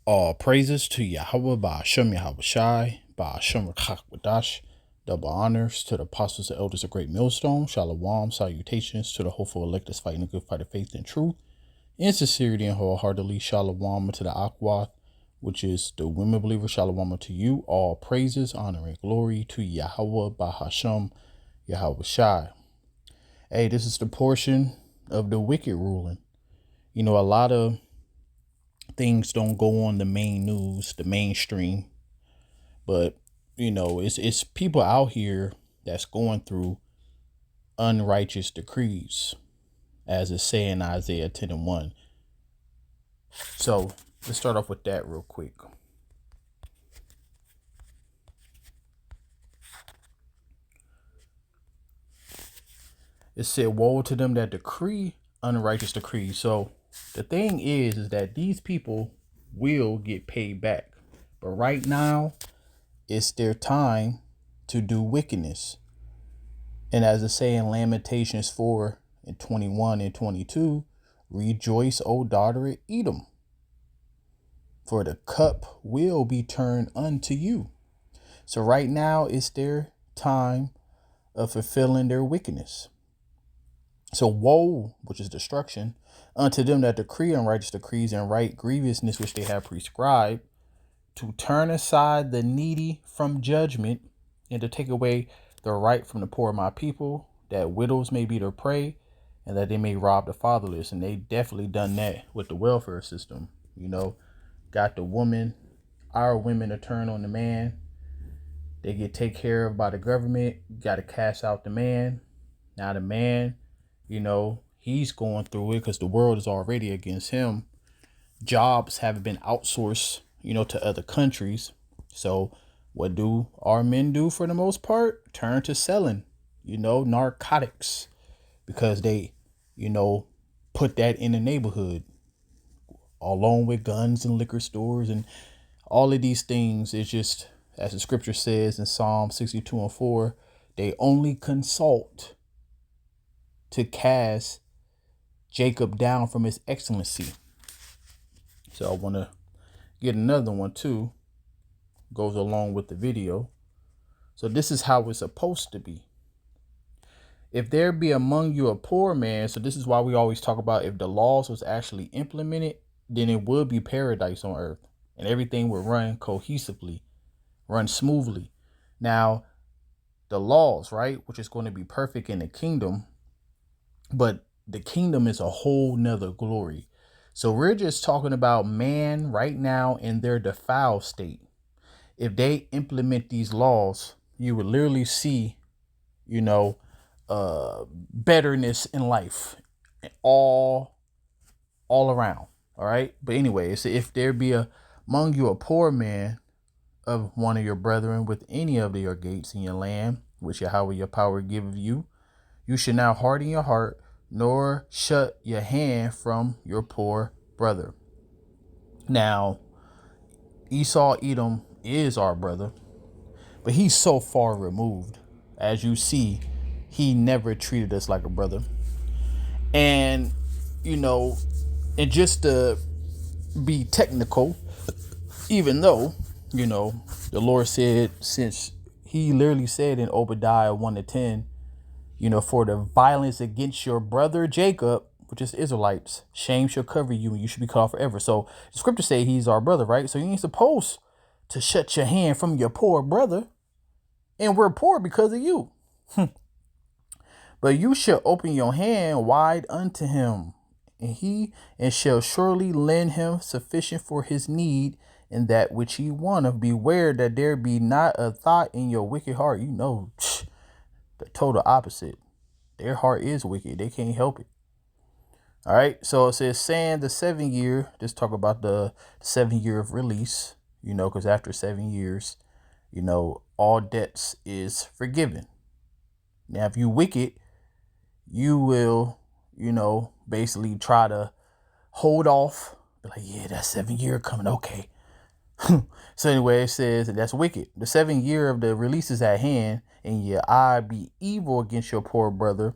All praises to Yahweh by Hashem Yahweh Shai, by Hashem Wadash. Double honors to the apostles and elders of Great Millstone. Shalom, salutations to the hopeful electors fighting the good fight of faith and truth. In sincerity and wholeheartedly, shalom to the Akwath, which is the women believer. Shalom to you. All praises, honor, and glory to Yahweh by Hashem Yahweh Shai. Hey, this is the portion of the wicked ruling. You know, a lot of things don't go on the main news, the mainstream, but you know, it's people out here that's going through unrighteous decrees, as it's saying in Isaiah 10:1. So let's start off with that real quick. It said, woe to them that decree unrighteous decrees. So the thing is that these people will get paid back. But right now, it's their time to do wickedness. And as it say in Lamentations 4 and 21 and 22, rejoice, O daughter of Edom, for the cup will be turned unto you. So right now it's their time of fulfilling their wickedness. So woe, which is destruction, unto them that decree unrighteous decrees and right grievousness which they have prescribed, to turn aside the needy from judgment, and to take away the right from the poor of my people, that widows may be their prey, and that they may rob the fatherless. And they definitely done that with the welfare system. You know, got the woman, our women to turn on the man. They get taken care of by the government. Got to cash out the man. Now the man, you know, he's going through it because the world is already against him. Jobs have been outsourced, you know, to other countries. So what do our men do for the most part? Turn to selling, you know, narcotics, because they, you know, put that in the neighborhood along with guns and liquor stores and all of these things. It's just, as the scripture says in Psalm 62:4, they only consult to cast Jacob down from his excellency. So I want to get another one too, goes along with the video. So this is how it's supposed to be. If there be among you a poor man, so this is why we always talk about, if the laws was actually implemented, then it would be paradise on earth and everything would run cohesively, run smoothly. Now, the laws, right, which is going to be perfect in the kingdom, but the kingdom is a whole nother glory. So we're just talking about man right now in their defiled state. If they implement these laws, you would literally see, you know, betterness in life all around. All right. But anyway, so if there be among you a poor man of one of your brethren with any of your gates in your land, which Yahweh your power giveth you, you should not harden your heart, nor shut your hand from your poor brother. Now, Esau Edom is our brother, but he's so far removed. As you see, he never treated us like a brother. And, you know, and just to be technical, even though, you know, the Lord said, since he literally said in Obadiah 1:10, you know, for the violence against your brother Jacob, which is Israelites, shame shall cover you and you should be cut off forever. So the scripture say he's our brother, right? So you ain't supposed to shut your hand from your poor brother. And we're poor because of you. But you shall open your hand wide unto him, and shall surely lend him sufficient for his need in that which he wanteth. Beware that there be not a thought in your wicked heart. You know, the total opposite. Their heart is wicked. They can't help it. All right. So it says, saying the 7 year, just talk about the 7 year of release, you know, because after 7 years, you know, all debts is forgiven. Now, if you wicked, you will, you know, basically try to hold off. Be like, yeah, that 7 year coming. Okay. So anyway, it says that's wicked. The 7 year of the release is at hand, and your eye be evil against your poor brother,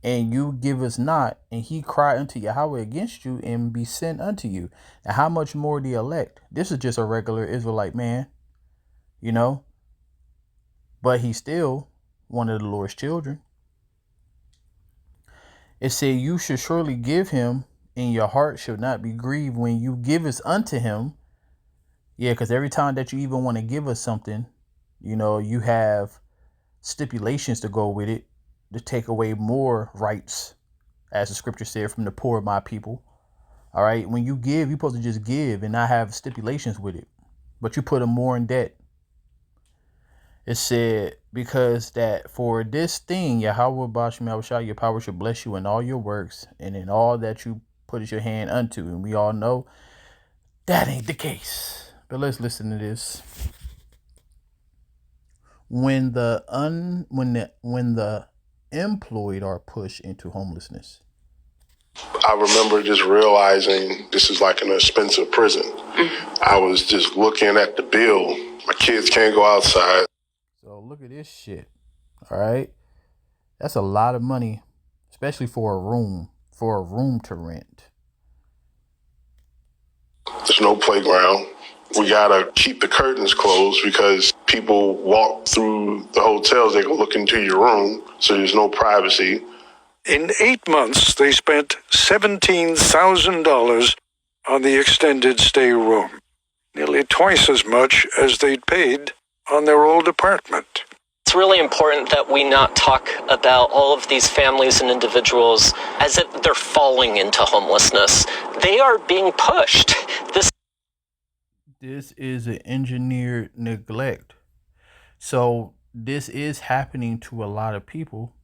and you give us not, and he cry unto Yahweh against you and be sent unto you. And how much more the elect? This is just a regular Israelite man, you know, but he's still one of the Lord's children. It said, you should surely give him, and your heart should not be grieved when you give us unto him. Yeah, because every time that you even want to give us something, you know, you have stipulations to go with it to take away more rights, as the scripture said, from the poor of my people. All right. When you give, you're supposed to just give and not have stipulations with it, but you put them more in debt. It said, because that for this thing, Yahweh Bashim Yahushua, your power should bless you in all your works and in all that you put your hand unto. And we all know that ain't the case. But let's listen to this. When the employed are pushed into homelessness. I remember just realizing this is like an expensive prison. I was just looking at the bill. My kids can't go outside. So look at this shit. All right. That's a lot of money, especially for a room to rent. There's no playground. We gotta keep the curtains closed because people walk through the hotels, they can look into your room, so there's no privacy. In 8 months, they spent $17,000 on the extended stay room, nearly twice as much as they'd paid on their old apartment. It's really important that we not talk about all of these families and individuals as if they're falling into homelessness. They are being pushed. This is an engineered neglect. So this is happening to a lot of people.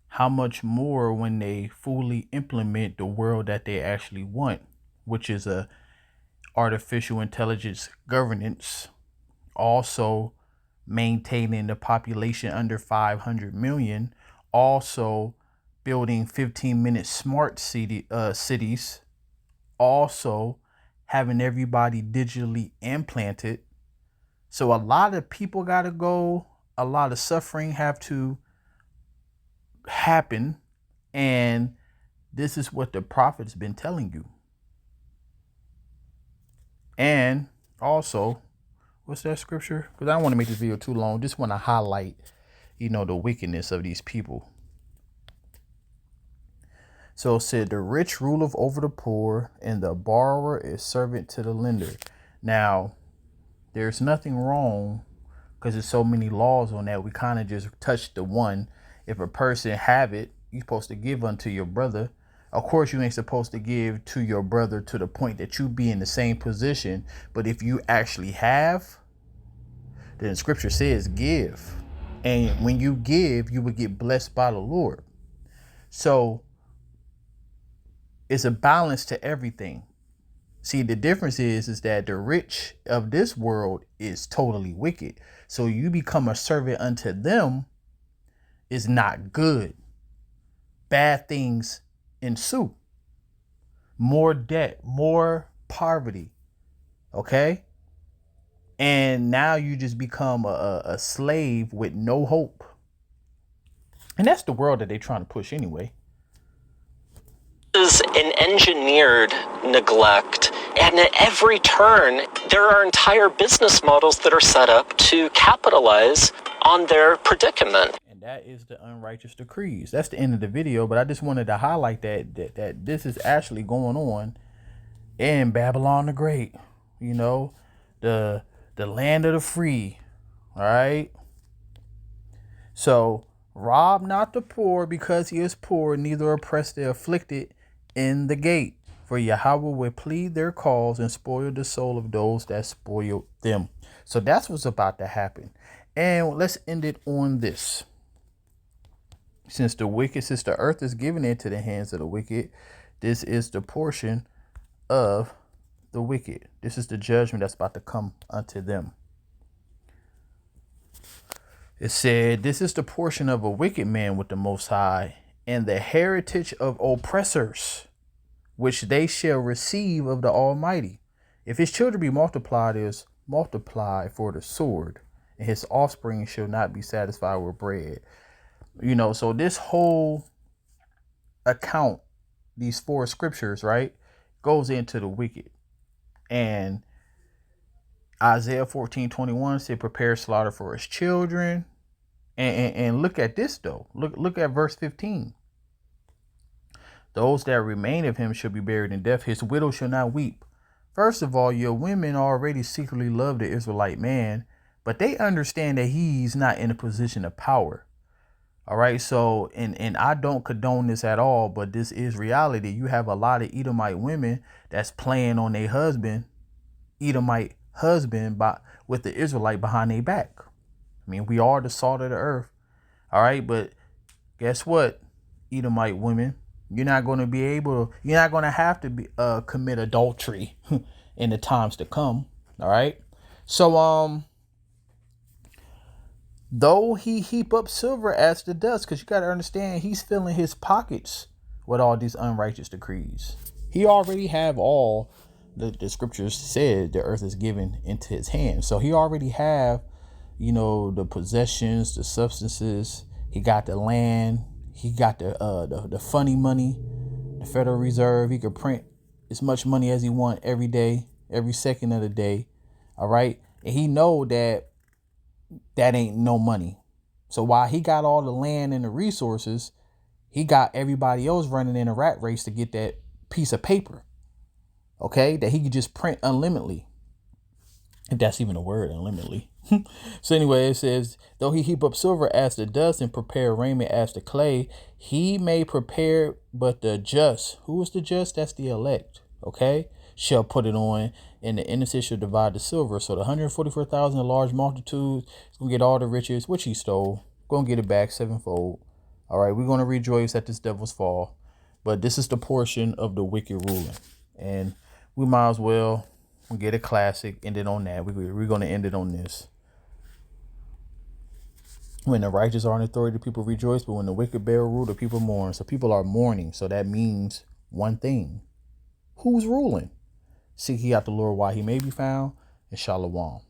How much more when they fully implement the world that they actually want, which is a artificial intelligence governance, also maintaining the population under 500 million, also building 15-minute smart cities, also having everybody digitally implanted. So a lot of people got to go, a lot of suffering have to happen, and this is what the prophet's been telling you. And also, what's that scripture? Because I don't want to make this video too long. Just want to highlight, the wickedness of these people. So it said, the rich ruleth over the poor, and the borrower is servant to the lender. Now, there's nothing wrong, because there's so many laws on that. We kind of just touched the one. If a person have it, you're supposed to give unto your brother. Of course, you ain't supposed to give to your brother to the point that you be in the same position. But if you actually have, then scripture says give. And when you give, you will get blessed by the Lord. So it's a balance to everything. See, the difference is that the rich of this world is totally wicked. So you become a servant unto them is not good. Bad things ensue. More debt, more poverty. Okay? And now you just become a slave with no hope. And that's the world that they're trying to push anyway. Is an engineered neglect, and at every turn there are entire business models that are set up to capitalize on their predicament. And that is the unrighteous decrees. That's the end of the video, but I just wanted to highlight that this is actually going on in Babylon the Great, the land of the free. All right. So rob not the poor because he is poor, neither oppress the afflicted in the gate. For Yahweh will plead their cause and spoil the soul of those that spoil them. So that's what's about to happen. And let's end it on this. Since the earth is given into the hands of the wicked, this is the portion of the wicked. This is the judgment that's about to come unto them. It said, this is the portion of a wicked man with the Most High, and the heritage of oppressors, which they shall receive of the Almighty. If his children be multiplied, is multiplied for the sword, and his offspring shall not be satisfied with bread. So this whole account, these 4 scriptures, right, goes into the wicked. And Isaiah 14:21 said, prepare slaughter for his children. And look at this though. Look at verse 15. Those that remain of him shall be buried in death. His widow shall not weep. First of all, your women already secretly love the Israelite man, but they understand that he's not in a position of power. All right. So, and I don't condone this at all, but this is reality. You have a lot of Edomite women that's playing on their Edomite husband with the Israelite behind their back. I mean, we are the salt of the earth. All right. But guess what? Edomite women, you're not going to have to commit adultery in the times to come. All right. So, though he heap up silver as the dust, because you got to understand, he's filling his pockets with all these unrighteous decrees. He already have all the scriptures said the earth is given into his hands. So he already have, the possessions, the substances. He got the land. He got the funny money, the Federal Reserve. He could print as much money as he want every day, every second of the day. All right. And he know that ain't no money. So while he got all the land and the resources, he got everybody else running in a rat race to get that piece of paper. Okay, that he could just print unlimitedly. If that's even a word, unlimitedly. So anyway, it says, though he heap up silver as the dust and prepare raiment as the clay, he may prepare, but the just, who is the just? That's the elect. Okay, shall put it on, and the innocent shall divide the silver. So the 144,000, a large multitude, is going to get all the riches, which he stole, going to get it back sevenfold. All right, we're going to rejoice at this devil's fall. But this is the portion of the wicked ruling. And we might as well get a classic, end it on that. We're going to end it on this. When the righteous are in authority, the people rejoice. But when the wicked bear rule, the people mourn. So people are mourning. So that means one thing. Who's ruling? Seek ye out the Lord while he may be found, and shalom.